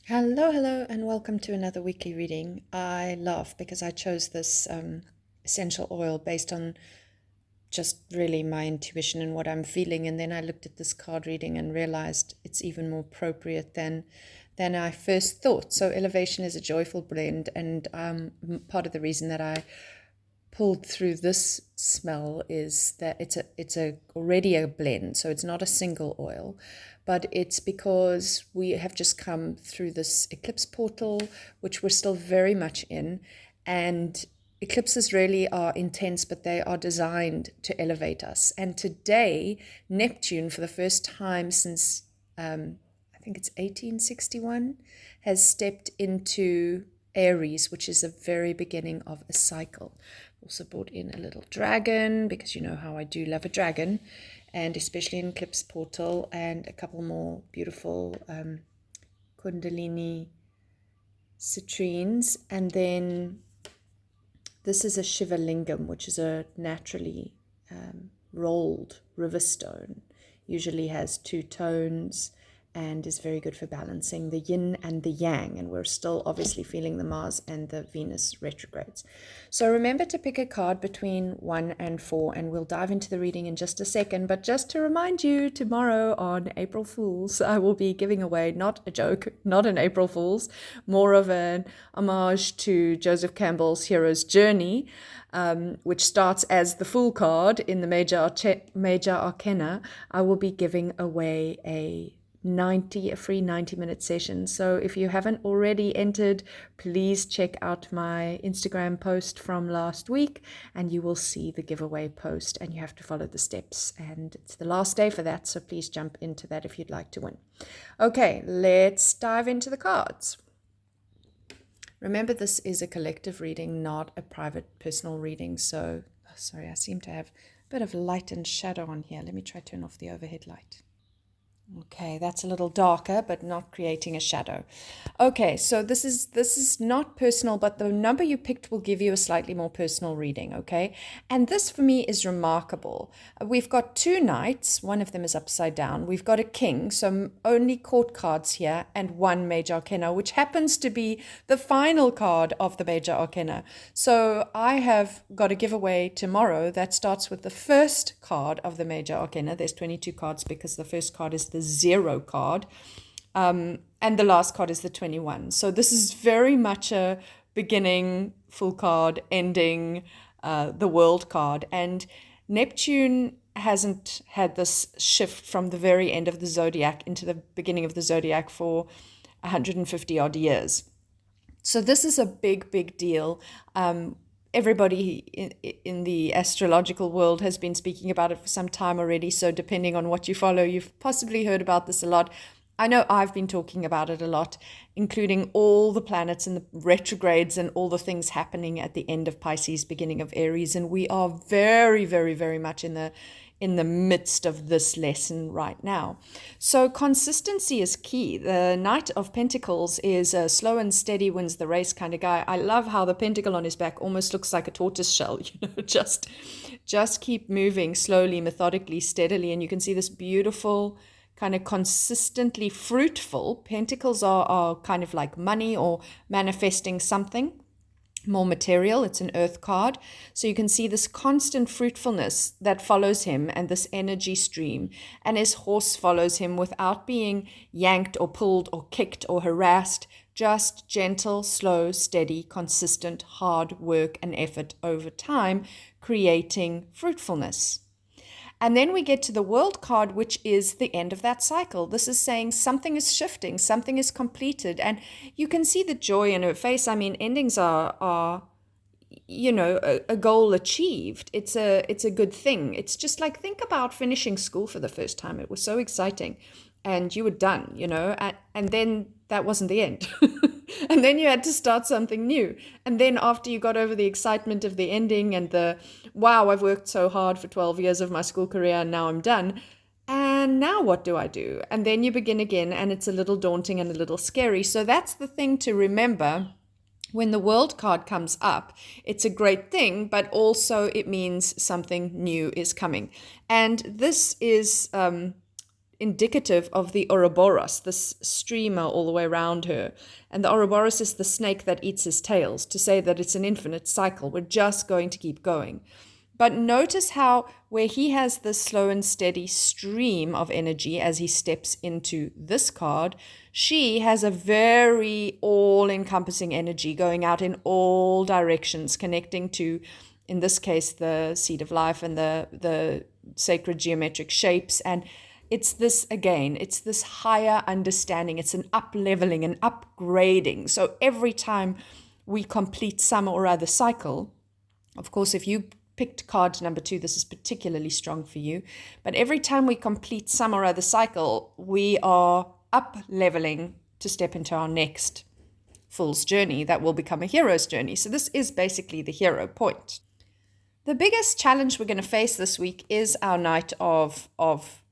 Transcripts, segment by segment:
Hello, and welcome to another weekly reading. I laugh because I chose this essential oil based on just really my intuition and what I'm feeling, and then I looked at this card reading and realized it's even more appropriate than I first thought. So, elevation is a joyful blend, and part of the reason that I pulled through this smell is that it's already a blend, so it's not a single oil, but it's because we have just come through this eclipse portal, which we're still very much in, and eclipses really are intense, but they are designed to elevate us. And today, Neptune, for the first time since I think it's 1861, has stepped into Aries, which is the very beginning of a cycle. Also brought in a little dragon, because you know how I do love a dragon, and especially in Eclipse Portal, and a couple more beautiful Kundalini citrines. And then this is a Shiva Lingam, which is a naturally rolled river stone. Usually has two tones and is very good for balancing the yin and the yang. And we're still obviously feeling the Mars and the Venus retrogrades. So remember to pick a card between 1 and 4, and we'll dive into the reading in just a second. But just to remind you, tomorrow on April Fool's, I will be giving away, not a joke, not an April Fool's, more of an homage to Joseph Campbell's Hero's Journey, which starts as the Fool card in the Major Arcana. I will be giving away a free 90-minute session. So if you haven't already entered, please check out my Instagram post from last week and you will see the giveaway post, and you have to follow the steps, and it's the last day for that, so please jump into that if you'd like to win. Okay, let's dive into the cards. Remember, this is a collective reading, not a private personal reading. So, sorry, I seem to have a bit of light and shadow on here. Let me try to turn off the overhead light. Okay, that's a little darker, but not creating a shadow. Okay, so this is not personal, but the number you picked will give you a slightly more personal reading, okay? And this for me is remarkable. We've got two knights, one of them is upside down. We've got a king, so only court cards here, and one major arcana, which happens to be the final card of the major arcana. So I have got a giveaway tomorrow that starts with the first card of the major arcana. There's 22 cards because the first card is the 0 card, and the last card is the 21. So this is very much a beginning full card, ending the world card. And Neptune hasn't had this shift from the very end of the zodiac into the beginning of the zodiac for 150 odd years. So this is a big deal. Everybody in the astrological world has been speaking about it for some time already. So depending on what you follow, you've possibly heard about this a lot. I know I've been talking about it a lot, including all the planets and the retrogrades and all the things happening at the end of Pisces, beginning of Aries. And we are very much in the midst of this lesson right now. So consistency is key. The Knight of Pentacles is a slow and steady wins the race kind of guy. I love how the pentacle on his back almost looks like a tortoise shell, just keep moving slowly, methodically, steadily. And you can see this beautiful kind of consistently fruitful. Pentacles are kind of like money or manifesting something more material. It's an earth card. So you can see this constant fruitfulness that follows him and this energy stream. And his horse follows him without being yanked or pulled or kicked or harassed. Just gentle, slow, steady, consistent, hard work and effort over time, creating fruitfulness. And then we get to the world card, which is the end of that cycle. This is saying something is shifting, something is completed. And you can see the joy in her face. I mean, endings are a goal achieved. It's a good thing. It's just like, think about finishing school for the first time. It was so exciting. And you were done, and then that wasn't the end. And then you had to start something new. And then after you got over the excitement of the ending and the, wow, I've worked so hard for 12 years of my school career and now I'm done. And now what do I do? And then you begin again, and it's a little daunting and a little scary. So that's the thing to remember. When the world card comes up, it's a great thing, but also it means something new is coming. And this is indicative of the Ouroboros, this streamer all the way around her. And the Ouroboros is the snake that eats his tails, to say that it's an infinite cycle. We're just going to keep going. But notice how where he has this slow and steady stream of energy as he steps into this card, she has a very all-encompassing energy going out in all directions, connecting to, in this case, the seed of life and the sacred geometric shapes. And it's this, again, it's this higher understanding. It's an up-leveling, an upgrading. So every time we complete some or other cycle, of course, if you picked card number 2, this is particularly strong for you. But every time we complete some or other cycle, we are up-leveling to step into our next fool's journey that will become a hero's journey. So this is basically the hero point. The biggest challenge we're going to face this week is our Knight of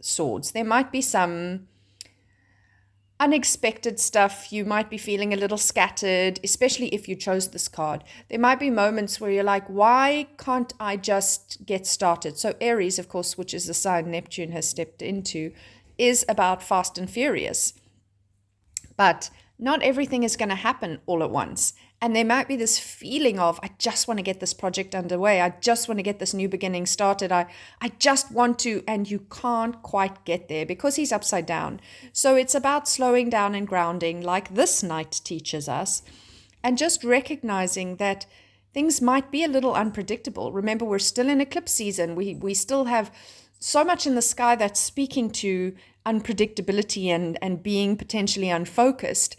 Swords. There might be some unexpected stuff. You might be feeling a little scattered, especially if you chose this card. There might be moments where you're like, why can't I just get started? So Aries, of course, which is the sign Neptune has stepped into, is about fast and furious. But not everything is going to happen all at once. And there might be this feeling of, I just want to get this project underway. I just want to get this new beginning started. I just want to, and you can't quite get there because he's upside down. So it's about slowing down and grounding, like this Knight teaches us, and just recognizing that things might be a little unpredictable. Remember, we're still in eclipse season. We still have so much in the sky that's speaking to unpredictability and being potentially unfocused.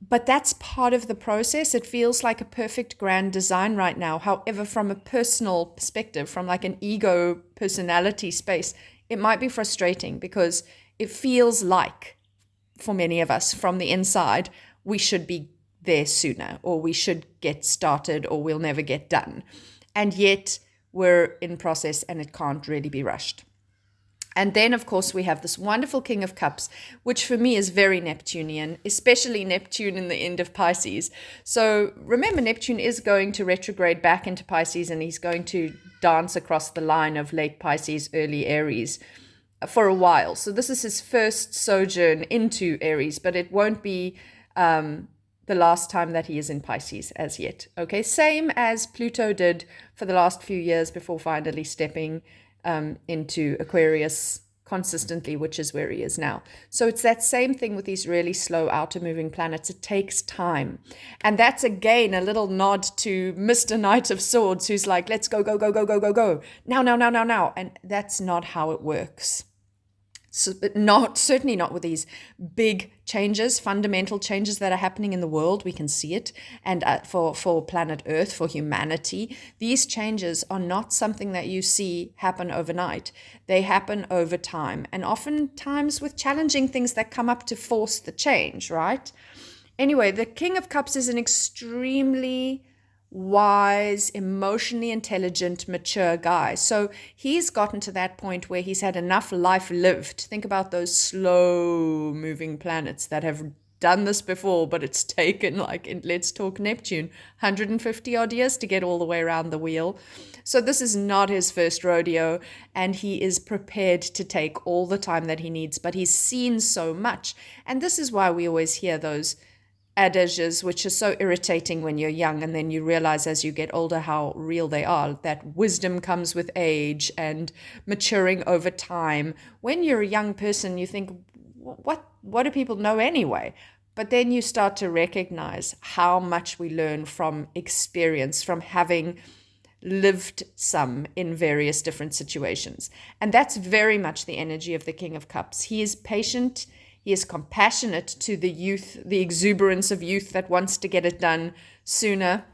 But that's part of the process. It feels like a perfect grand design right now. However, from a personal perspective, from like an ego personality space, it might be frustrating because it feels like, for many of us from the inside, we should be there sooner, or we should get started, or we'll never get done. And yet we're in process and it can't really be rushed. And then, of course, we have this wonderful King of Cups, which for me is very Neptunian, especially Neptune in the end of Pisces. So remember, Neptune is going to retrograde back into Pisces, and he's going to dance across the line of late Pisces, early Aries for a while. So this is his first sojourn into Aries, but it won't be the last time that he is in Pisces as yet. Okay, same as Pluto did for the last few years before finally stepping into Aquarius consistently, which is where he is now. So it's that same thing with these really slow outer moving planets. It takes time. And that's again a little nod to Mr. Knight of Swords, who's like, let's go, go, go, go, go, go, go. Now. And that's not how it works. So, certainly not with these big changes, fundamental changes that are happening in the world. We can see it. And for planet Earth, for humanity, these changes are not something that you see happen overnight. They happen over time, and oftentimes with challenging things that come up to force the change, right? Anyway, the King of Cups is an extremely wise, emotionally intelligent, mature guy. So he's gotten to that point where he's had enough life lived. Think about those slow moving planets that have done this before, but it's taken, let's talk Neptune, 150 odd years to get all the way around the wheel. So this is not his first rodeo, and he is prepared to take all the time that he needs, but he's seen so much. And this is why we always hear those adages, which are so irritating when you're young, and then you realize as you get older how real they are, that wisdom comes with age and maturing over time. When you're a young person, you think, what do people know anyway? But then you start to recognize how much we learn from experience, from having lived some in various different situations. And that's very much the energy of the King of Cups. He is patient. He is compassionate to the youth, the exuberance of youth that wants to get it done sooner,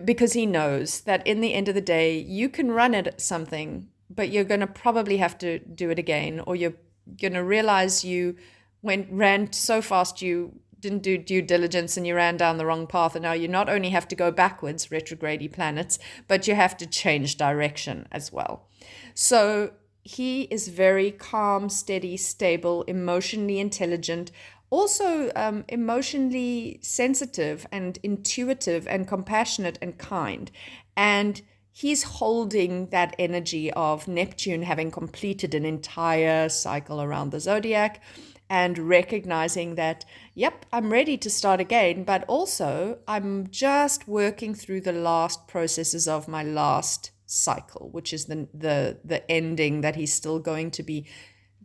because he knows that in the end of the day, you can run at something, but you're going to probably have to do it again, or you're going to realize you ran so fast you didn't do due diligence and you ran down the wrong path. And now you not only have to go backwards, retrograde planets, but you have to change direction as well. So he is very calm, steady, stable, emotionally intelligent, also emotionally sensitive and intuitive and compassionate and kind. And he's holding that energy of Neptune having completed an entire cycle around the zodiac and recognizing that, yep, I'm ready to start again, but also I'm just working through the last processes of my last cycle, which is the ending that he's still going to be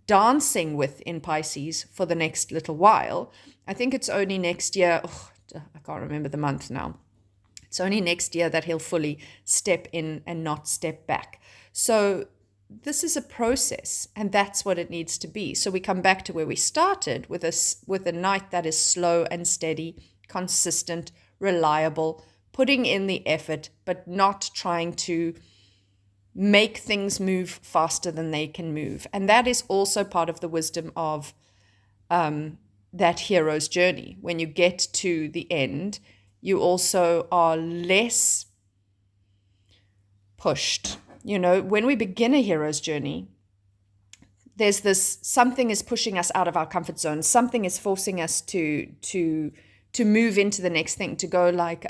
dancing with in Pisces for the next little while. I think it's only next year. Oh, I can't remember the month now. It's only next year that he'll fully step in and not step back. So this is a process, and that's what it needs to be. So we come back to where we started with a night that is slow and steady, consistent, reliable, putting in the effort, but not trying to make things move faster than they can move. And that is also part of the wisdom of that hero's journey. When you get to the end, you also are less pushed. You know, when we begin a hero's journey, there's this something is pushing us out of our comfort zone. Something is forcing us to move into the next thing, to go like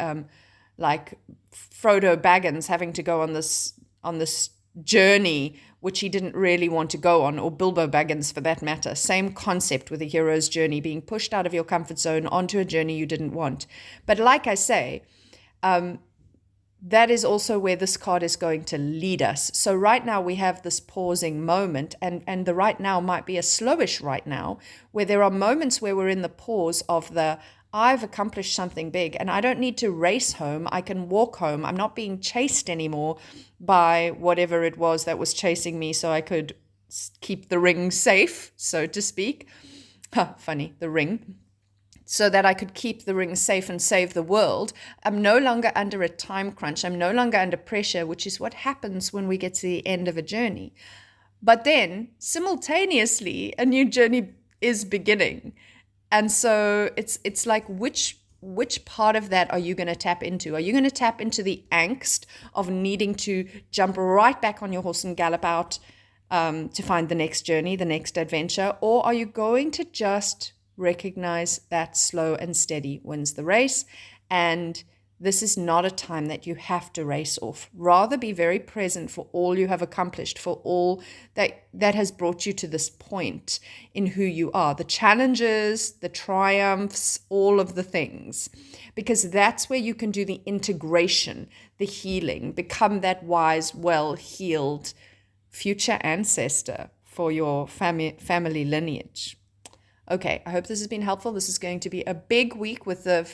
Frodo Baggins having to go on this journey which he didn't really want to go on, or Bilbo Baggins for that matter. Same concept with a hero's journey, being pushed out of your comfort zone onto a journey you didn't want. But like I say, that is also where this card is going to lead us. So right now we have this pausing moment, and the right now might be a slowish right now, where there are moments where we're in the pause of the, I've accomplished something big and I don't need to race home. I can walk home. I'm not being chased anymore by whatever it was that was chasing me, so I could keep the ring safe, so to speak. Funny, the ring. So that I could keep the ring safe and save the world. I'm no longer under a time crunch. I'm no longer under pressure, which is what happens when we get to the end of a journey. But then, simultaneously, a new journey is beginning. And so it's like, which part of that are you going to tap into? Are you going to tap into the angst of needing to jump right back on your horse and gallop out to find the next journey, the next adventure? Or are you going to just recognize that slow and steady wins the race, and this is not a time that you have to race off? Rather be very present for all you have accomplished, for all that has brought you to this point in who you are, the challenges, the triumphs, all of the things, because that's where you can do the integration, the healing, become that wise, well-healed future ancestor for your family lineage. Okay, I hope this has been helpful. This is going to be a big week with the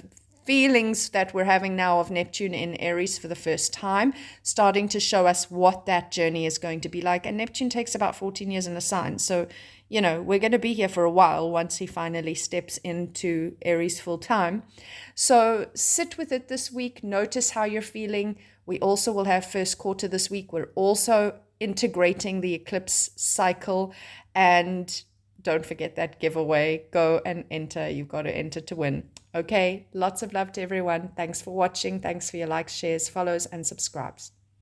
feelings that we're having now of Neptune in Aries for the first time, starting to show us what that journey is going to be like. And Neptune takes about 14 years in a sign. So, you know, we're going to be here for a while once he finally steps into Aries full time. So sit with it this week. Notice how you're feeling. We also will have first quarter this week. We're also integrating the eclipse cycle, and don't forget that giveaway. Go and enter. You've got to enter to win. Okay, lots of love to everyone. Thanks for watching. Thanks for your likes, shares, follows, and subscribes.